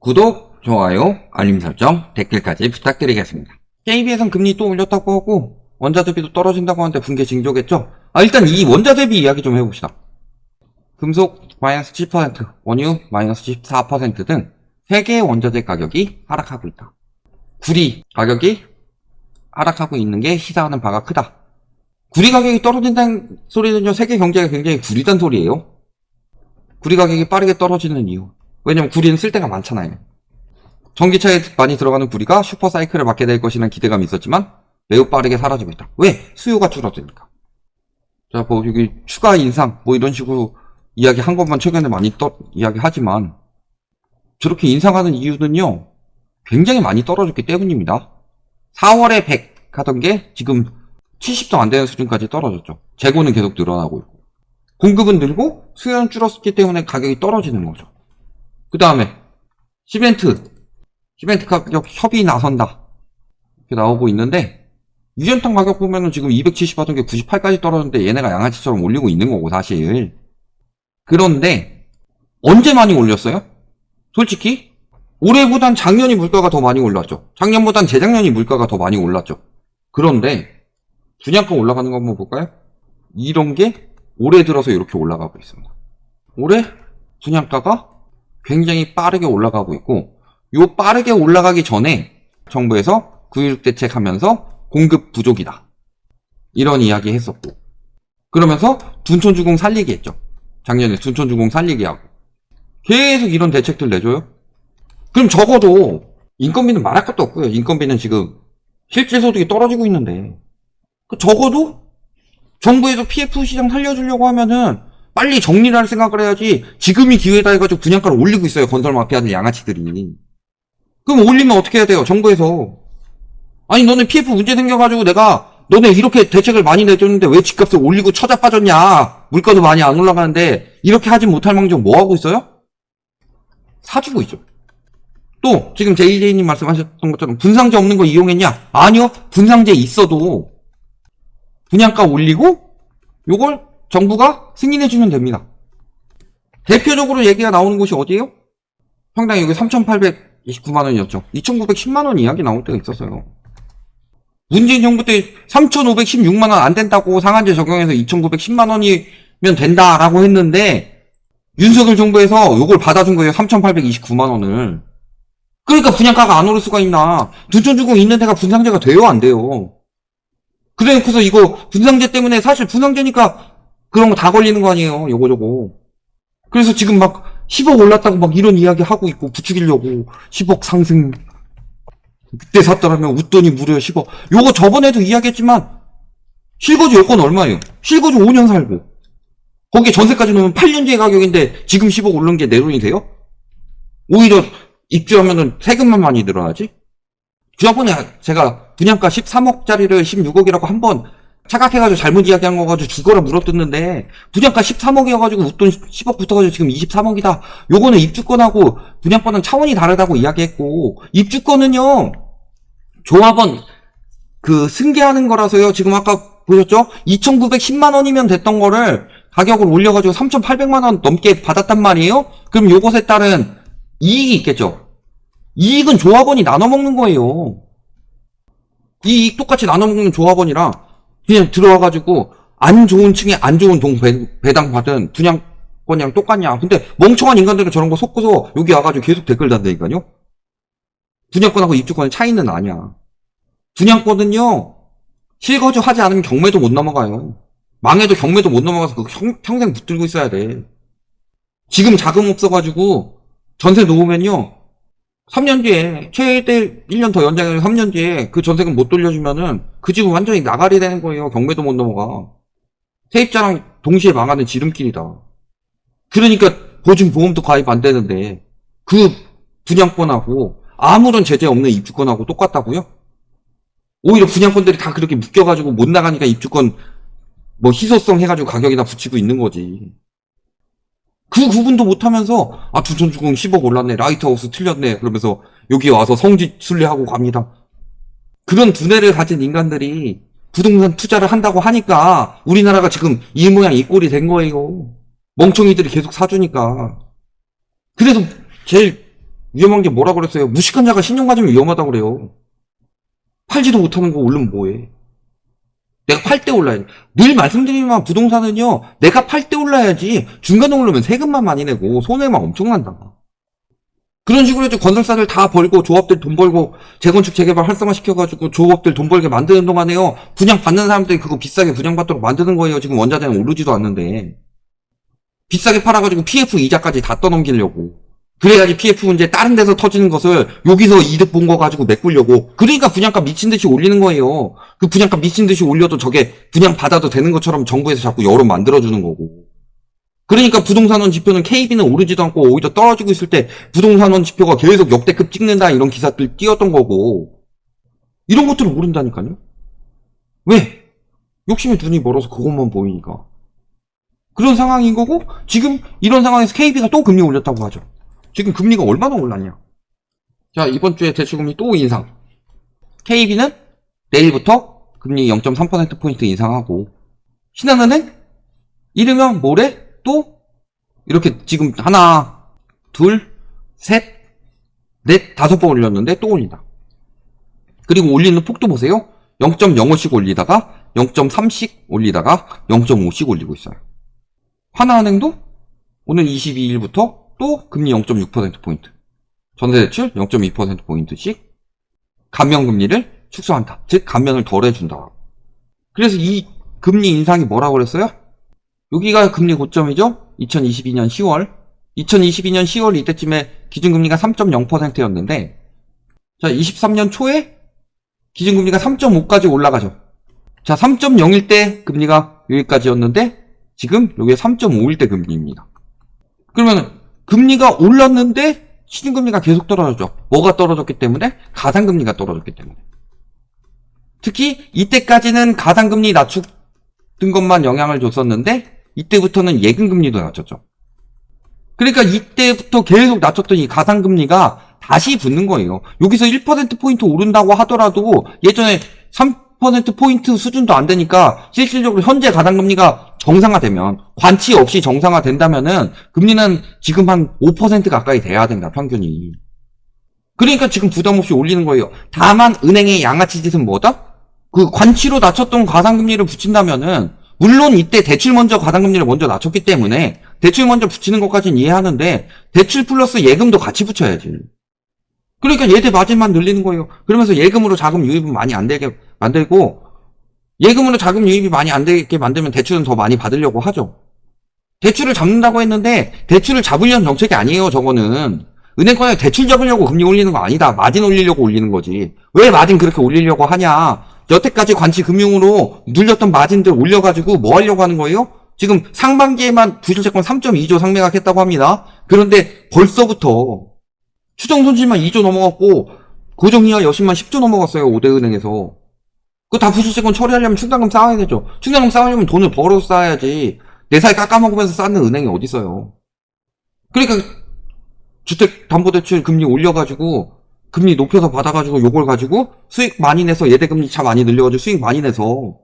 구독, 좋아요, 알림 설정, 댓글까지 부탁드리겠습니다. KB에선 금리 또 올렸다고 하고 원자 대비도 떨어진다고 하는데 붕괴 징조겠죠? 일단 이 원자 대비 이야기 좀 해봅시다. 금속 마이너스 10%, 원유 마이너스 14% 등 세개의 원자재 가격이 하락하고 있다. 구리 가격이 하락하고 있는 게 시사하는 바가 크다. 구리 가격이 떨어진다는 소리는요, 세계 경제가 굉장히 구리단 소리예요. 구리 가격이 빠르게 떨어지는 이유. 왜냐면 구리는 쓸 데가 많잖아요. 전기차에 많이 들어가는 구리가 슈퍼사이클을 맞게 될 것이라는 기대감이 있었지만 매우 빠르게 사라지고 있다. 왜? 수요가 줄어드니까. 자, 뭐 여기 추가 인상 뭐 이런 식으로 이야기한 것만 최근에 많이 이야기하지만 저렇게 인상하는 이유는요, 굉장히 많이 떨어졌기 때문입니다. 4월에 100 하던 게 지금 70도 안 되는 수준까지 떨어졌죠. 재고는 계속 늘어나고 있고 공급은 늘고 수요는 줄었기 때문에 가격이 떨어지는 거죠. 그 다음에 시멘트 가격 협의 나선다 이렇게 나오고 있는데, 유연탄 가격 보면은 지금 270 하던 게 98까지 떨어졌는데 얘네가 양아치처럼 올리고 있는 거고 사실. 그런데 언제 많이 올렸어요? 솔직히 올해보단 작년이 물가가 더 많이 올랐죠. 작년보단 재작년이 물가가 더 많이 올랐죠. 그런데 분양가 올라가는 거 한번 볼까요? 이런 게 올해 들어서 이렇게 올라가고 있습니다. 올해 분양가가 굉장히 빠르게 올라가고 있고, 요 빠르게 올라가기 전에 정부에서 9.16 대책하면서 공급 부족이다 이런 이야기 했었고, 그러면서 둔촌주공 살리기 했죠. 작년에 둔촌주공 살리기 하고 계속 이런 대책들 내줘요. 그럼 적어도 인건비는 말할 것도 없고요. 인건비는 지금 실질 소득이 떨어지고 있는데 적어도 정부에서 PF 시장 살려주려고 하면은 빨리 정리를 할 생각을 해야지. 지금이 기회다 해가지고 분양가를 올리고 있어요, 건설 마피아들 양아치들이. 그럼 올리면 어떻게 해야 돼요, 정부에서? 아니, 너네 PF 문제 생겨가지고 내가 너네 이렇게 대책을 많이 내줬는데 왜 집값을 올리고 처자 빠졌냐, 물가도 많이 안 올라가는데, 이렇게 하지 못할 망정 뭐 하고 있어요? 사주고 있죠. 또 지금 JJ님 말씀하셨던 것처럼 분상제 없는 거 이용했냐? 아니요, 분상제 있어도 분양가 올리고 요걸 정부가 승인해주면 됩니다. 대표적으로 얘기가 나오는 곳이 어디예요? 평당 여기 3,829만원이었죠. 2,910만원 이야기 나올 때가 있었어요. 문재인 정부 때 3,516만원 안 된다고 상한제 적용해서 2,910만원이면 된다라고 했는데, 윤석열 정부에서 요걸 받아준 거예요. 3,829만원을. 그러니까 분양가가 안 오를 수가 있나. 둔촌주공 있는 데가 분상제가 돼요, 안 돼요? 그래 놓고서 이거 분상제 때문에, 사실 분상제니까 그런 거 다 걸리는 거 아니에요, 요거. 그래서 지금 막 10억 올랐다고 막 이런 이야기 하고 있고, 부추기려고 10억 상승. 그때 샀더라면 웃더니 무려 10억. 요거 저번에도 이야기했지만, 실거주 여건 얼마예요? 실거주 5년 살고 거기에 전세까지 넣으면 8년 뒤의 가격인데 지금 10억 오른 게 내돈이 돼요? 오히려 입주하면은 세금만 많이 늘어나지? 지난번에 제가 분양가 13억짜리를 16억이라고 한번 착각해가지고 잘못 이야기한 거 가지고 죽어라 물어뜯는데, 분양가 13억이어가지고 웃돈 10억 붙어가지고 지금 23억이다. 요거는 입주권하고 분양권은 차원이 다르다고 이야기했고, 입주권은요, 조합원 승계하는 거라서요. 지금 아까 보셨죠? 2,910만원이면 됐던 거를 가격을 올려가지고 3,800만원 넘게 받았단 말이에요? 그럼 요것에 따른 이익이 있겠죠? 이익은 조합원이 나눠 먹는 거예요. 이익 똑같이 나눠 먹는 조합원이랑 그냥 들어와가지고 안 좋은 층에 안 좋은 동 배당받은 분양권이랑 똑같냐. 근데 멍청한 인간들은 저런 거 속고서 여기 와가지고 계속 댓글 단다니까요. 분양권하고 입주권의 차이는 아니야. 분양권은요, 실거주 하지 않으면 경매도 못 넘어가요. 망해도 경매도 못 넘어가서 평생 붙들고 있어야 돼. 지금 자금 없어가지고 전세 놓으면요, 3년 뒤에, 최대 1년 더 연장해서 3년 뒤에 그 전세금 못 돌려주면은 그 집은 완전히 나가리 되는 거예요. 경매도 못 넘어가. 세입자랑 동시에 망하는 지름길이다. 그러니까 보증보험도 가입 안 되는데 그 분양권하고 아무런 제재 없는 입주권하고 똑같다고요? 오히려 분양권들이 다 그렇게 묶여가지고 못 나가니까 입주권 뭐 희소성 해가지고 가격이나 붙이고 있는 거지. 그 구분도 못하면서 둔촌주공 10억 올랐네, 라이트하우스 틀렸네, 그러면서 여기 와서 성지 순례하고 갑니다. 그런 두뇌를 가진 인간들이 부동산 투자를 한다고 하니까 우리나라가 지금 이 모양 이 꼴이 된 거예요. 멍청이들이 계속 사주니까. 그래서 제일 위험한 게 뭐라 그랬어요? 무식한 자가 신용 가지면 위험하다고 그래요. 팔지도 못하는 거 오르면 뭐해? 내가 팔 때 올라야지. 늘 말씀드리지만 부동산은요, 내가 팔 때 올라야지. 중간에 오르면 세금만 많이 내고 손해만 엄청난다. 그런 식으로 해서 건설사들 다 벌고 조합들 돈 벌고 재건축 재개발 활성화시켜가지고 조합들 돈 벌게 만드는 동안에요, 분양받는 사람들이 그거 비싸게 분양받도록 만드는 거예요. 지금 원자재는 오르지도 않는데 비싸게 팔아가지고 PF 이자까지 다 떠넘기려고. 그래야지 PF 문제 다른 데서 터지는 것을 여기서 이득 본 거 가지고 메꾸려고. 그러니까 분양가 미친 듯이 올리는 거예요. 그 분양가 미친 듯이 올려도 저게 분양 받아도 되는 것처럼 정부에서 자꾸 여론 만들어주는 거고. 그러니까 부동산원 지표는 KB는 오르지도 않고 오히려 떨어지고 있을 때 부동산원 지표가 계속 역대급 찍는다 이런 기사들 띄었던 거고. 이런 것들을 모른다니까요. 왜? 욕심에 눈이 멀어서 그것만 보이니까. 그런 상황인 거고, 지금 이런 상황에서 KB가 또 금리 올렸다고 하죠. 지금 금리가 얼마나 올랐냐. 자, 이번 주에 대출금리 또 인상. KB는 내일부터 금리 0.3%포인트 인상하고, 신한은행 이르면 모레 또 이렇게 지금 하나, 둘, 셋, 넷, 5번 올렸는데 또 올린다. 그리고 올리는 폭도 보세요. 0.05씩 올리다가 0.3씩 올리다가 0.5씩 올리고 있어요. 하나은행도 오늘 22일부터 또 금리 0.6%포인트, 전세대출 0.2%포인트씩 감면금리를 축소한다. 즉 감면을 덜 해준다. 그래서 이 금리 인상이 뭐라고 그랬어요? 여기가 금리 고점이죠. 2022년 10월 2022년 10월 이때쯤에 기준금리가 3.0%였는데 자, 23년 초에 기준금리가 3.5까지 올라가죠. 자, 3.0일 때 금리가 여기까지였는데 지금 여기에 3.5일 때 금리입니다. 그러면 금리가 올랐는데 시중금리가 계속 떨어졌죠. 뭐가 떨어졌기 때문에? 가상금리가 떨어졌기 때문에. 특히 이때까지는 가상금리 낮추는 것만 영향을 줬었는데 이때부터는 예금금리도 낮췄죠. 그러니까 이때부터 계속 낮췄던 이 가상금리가 다시 붙는 거예요. 여기서 1%포인트 오른다고 하더라도 예전에 3%포인트 수준도 안 되니까 실질적으로 현재 가상금리가 정상화되면, 관치 없이 정상화된다면은 금리는 지금 한 5% 가까이 돼야 된다, 평균이. 그러니까 지금 부담 없이 올리는 거예요. 다만 은행의 양아치 짓은 뭐다? 그 관치로 낮췄던 가상금리를 붙인다면은, 물론 이때 대출 먼저 가상금리를 먼저 낮췄기 때문에 대출 먼저 붙이는 것까지는 이해하는데 대출 플러스 예금도 같이 붙여야지. 그러니까 얘들 마진만 늘리는 거예요. 그러면서 예금으로 자금 유입은 많이 안 되게 만들고, 예금으로 자금 유입이 많이 안 되게 만들면 대출은 더 많이 받으려고 하죠. 대출을 잡는다고 했는데 대출을 잡으려는 정책이 아니에요. 저거는 은행권에 대출 잡으려고 금리 올리는 거 아니다. 마진 올리려고 올리는 거지. 왜 마진 그렇게 올리려고 하냐. 여태까지 관치 금융으로 눌렸던 마진들 올려가지고 뭐 하려고 하는 거예요? 지금 상반기에만 부실채권 3.2조 상매각했다고 합니다. 그런데 벌써부터 추정 손실만 2조 넘어갔고 고정이하 여신만 10조 넘어갔어요. 5대 은행에서. 그거 다 부실채권 처리하려면 충당금 쌓아야 되죠. 충당금 쌓으려면 돈을 벌어서 쌓아야지. 내 살 깎아먹으면서 쌓는 은행이 어딨어요. 그러니까 주택담보대출 금리 올려가지고 금리 높여서 받아가지고 요걸 가지고 수익 많이 내서 예대금리 차 많이 늘려가지고 수익 많이 내서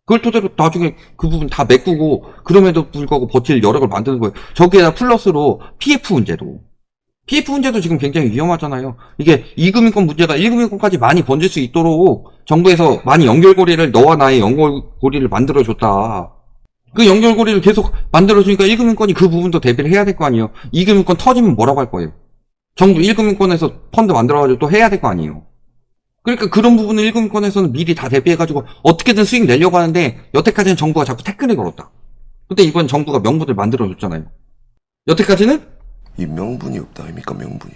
그걸 토대로 나중에 그 부분 다 메꾸고 그럼에도 불구하고 버틸 여력을 만드는 거예요. 저기에다 플러스로 PF 문제도 지금 굉장히 위험하잖아요. 이게 2금융권 문제가 1금융권까지 많이 번질 수 있도록 정부에서 많이 연결고리를, 너와 나의 연결고리를 만들어줬다. 그 연결고리를 계속 만들어주니까 1금융권이 그 부분도 대비를 해야 될 거 아니에요. 2금융권 터지면 뭐라고 할 거예요. 정부 1금융권에서 펀드 만들어가지고 또 해야 될 거 아니에요. 그러니까 그런 부분을 1금융권에서는 미리 다 대비해가지고 어떻게든 수익 내려고 하는데 여태까지는 정부가 자꾸 태클을 걸었다. 근데 이번 정부가 명분을 만들어줬잖아요. 여태까지는 이 명분이 없다 아닙니까, 명분이.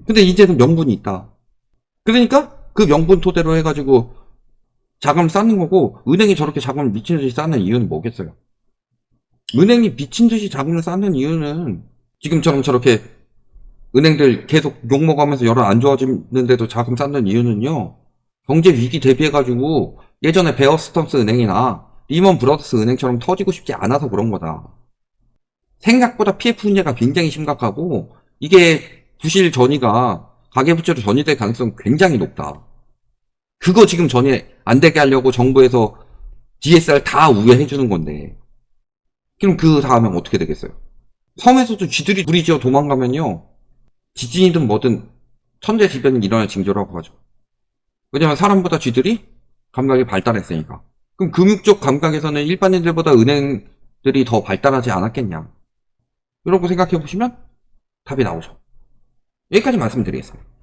근데 이제는 명분이 있다. 그러니까 그 명분 토대로 해가지고 자금을 쌓는 거고, 은행이 저렇게 자금을 미친 듯이 쌓는 이유는 뭐겠어요? 은행이 미친 듯이 자금을 쌓는 이유는 지금처럼 저렇게 은행들 계속 욕먹으면서 여론 안 좋아지는데도 자금 쌓는 이유는요, 경제 위기 대비해가지고 예전에 베어스턴스 은행이나 리먼 브러더스 은행처럼 터지고 싶지 않아서 그런 거다. 생각보다 PF 문제가 굉장히 심각하고 이게 부실 전이가 가계부채로 전이될 가능성이 굉장히 높다. 그거 지금 전이 안 되게 하려고 정부에서 DSR 다 우회해주는 건데, 그럼 그 다음엔 어떻게 되겠어요? 섬에서도 쥐들이 무리 지어 도망가면요, 지진이든 뭐든 천재지변이 일어날 징조라고 하죠. 왜냐면 사람보다 쥐들이 감각이 발달했으니까. 그럼 금융 쪽 감각에서는 일반인들보다 은행들이 더 발달하지 않았겠냐. 이런 거 생각해 보시면 답이 나오죠. 여기까지 말씀드리겠습니다.